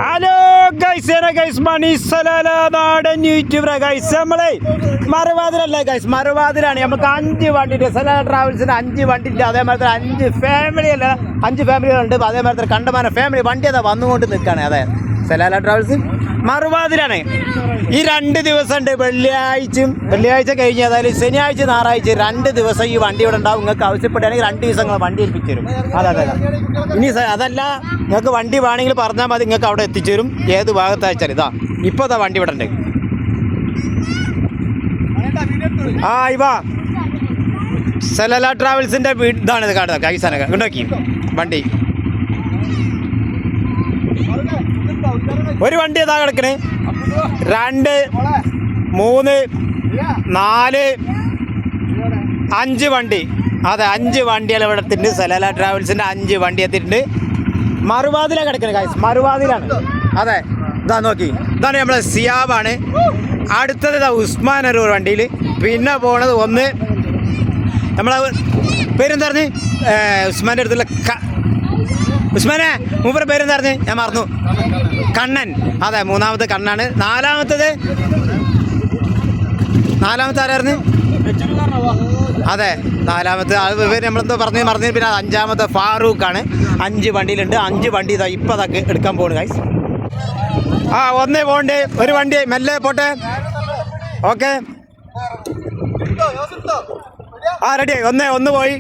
Hello guys മണി Salalah നാടൻ YouTuber guys. നമ്മളെ മറുവാതിലല്ല guys, മറുവാതിലാണ്. നമുക്ക് 5 വണ്ടിയുണ്ട്. സലാല ട്രാവൽസിന് 5 വണ്ടിയുണ്ട്. അതേമാതിരി 5 ഫാമിലി അല്ല, 5 ഫാമിലികളുണ്ട്. അതേമാതിരി കണ്ടമാന ഫാമിലി വണ്ടി അതാ വന്നുകൊണ്ട് നിൽക്കുകയാണ്. അതെ, സലാല ട്രാവൽസ് മറുവാതിലാണ്. ഈ 2 ദിവസം ഉണ്ട്. വെള്ളിയാഴ്ച കഴിഞ്ഞ് അതായത് ശനിയാഴ്ച ഞായറാഴ്ച 2 ദിവസം ഈ വണ്ടി ഇവിടെ ഉണ്ടാവും. നിങ്ങൾക്ക് ആവശ്യപ്പെടുകയാണെങ്കിൽ 2 ദിവസം നിങ്ങൾ വണ്ടി ഏൽപ്പിച്ചു തരും. അതെ. ഇനി അതല്ല, നിങ്ങൾക്ക് വണ്ടി വേണമെങ്കിൽ പറഞ്ഞാൽ മതി, നിങ്ങൾക്ക് അവിടെ എത്തിച്ചു തരും. ഏത് ഭാഗത്ത് അയച്ചാൽ ഇതാ ഇപ്പോൾ ഇതാ വണ്ടി ഇവിടെ ഉണ്ട്. ഇവാ സലാല ട്രാവൽസിൻ്റെ ഇതാണ് ഇത് കാണുന്നത്. കൈസാനൊക്കെ ഉണ്ടാക്കി വണ്ടി. ഒരു വണ്ടി ഇതാ കിടക്കണേ. 2, 3, 4, 5 വണ്ടി. അതെ, 5 വണ്ടികൾ ഇവിടെ എത്തിയിട്ടുണ്ട്. സലാല ട്രാവൽസിൻ്റെ 5 വണ്ടി എത്തിയിട്ടുണ്ട്. മറുവാതിലാണ് കിടക്കുന്നത് ഗൈസ്, മറുവാതിലാണ്. അതെ, ഇതാ നോക്കി, ഇതാണ് നമ്മളെ സിയാബാണ്. അടുത്തത് ഇതാ ഉസ്മാൻ ഒരു വണ്ടിയിൽ. പിന്നെ പോണത് ഒന്ന് നമ്മളെ പേരെന്താ പറഞ്ഞ് ഉസ്മാൻ്റെ അടുത്തുള്ള ഉസ്മാനെ മൂപ്പരുടെ പേരെന്താ പറഞ്ഞ് ഞാൻ മറന്നു. കണ്ണൻ. അതെ, 3ാമത്തെ കണ്ണനാണ്. 4ാമത്തെ ആരായിരുന്നു? അതെ, 4ാമത്തെ പേര് നമ്മളെന്തോ മറന്നു. പിന്നെ 5ാമത്തെ ഫാറൂഖാണ്. 5 വണ്ടിയിലുണ്ട്. 5 വണ്ടി ഇതാ ഇപ്പം അതൊക്കെ എടുക്കാൻ പോകുന്നു ഗൈസ്. ഒന്നേ പോകണ്ടേ, ഒരു വണ്ടി മെല്ലെ പോട്ടെ. ഓക്കെ, റെഡിയായി. ഒന്ന് പോയി,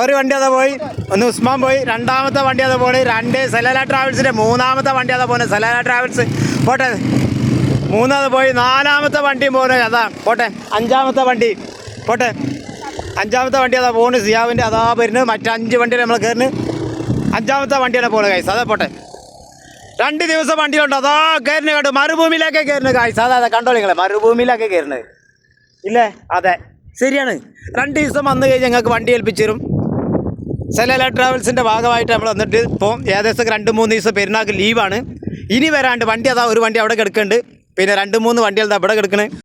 ഒരു വണ്ടി അതാ പോയി. ഒന്ന് ഉസ്മാൻ പോയി. 2ാമത്തെ വണ്ടി അതാ പോണേ. 2 സലാല ട്രാവൽസിൻ്റെ 3ാമത്തെ വണ്ടി അതാ പോകുന്നത്. സലാല ട്രാവൽസ് പോട്ടെ, 3 പോയി. 4ാമത്തെ വണ്ടിയും പോകുന്നത് അതാ പോട്ടെ. 5ാമത്തെ വണ്ടി പോട്ടെ. 5ാമത്തെ വണ്ടി അതാ പോകുന്നത്. സിയാവിൻ്റെ അതാ വരുന്നത്. മറ്റ് 5 വണ്ടിയിൽ നമ്മൾ കയറുന്നത്. 5ാമത്തെ വണ്ടിയാണ് പോകുന്നത് ഗൈസ്. അതാ പോട്ടെ. 2 ദിവസം വണ്ടിയുണ്ട്. അതാ കയറുന്നത് കണ്ടു. മരുഭൂമിയിലൊക്കെ കയറുന്നത് ഗൈസ്. അതെ കണ്ടോ നിങ്ങളെ, മരുഭൂമിയിലൊക്കെ കയറുന്നത് ഇല്ലേ? അതെ, ശരിയാണ്. 2 ദിവസം വന്നു കഴിഞ്ഞ് ഞങ്ങൾക്ക് വണ്ടി ഏൽപ്പിച്ചു തരും. സലാല ട്രാവൽസിൻ്റെ ഭാഗമായിട്ട് നമ്മൾ വന്നിട്ട് ഇപ്പോൾ ഏകദേശം 2-3 ദിവസം പെരുന്നാൾക്ക് ലീവാണ്. ഇനി വരാണ്ട് വണ്ടി അതാ ഒരു വണ്ടി അവിടെ കിടക്കുന്നുണ്ട്. പിന്നെ 2-3 വണ്ടികൾ അവിടെ കിടക്കണേ.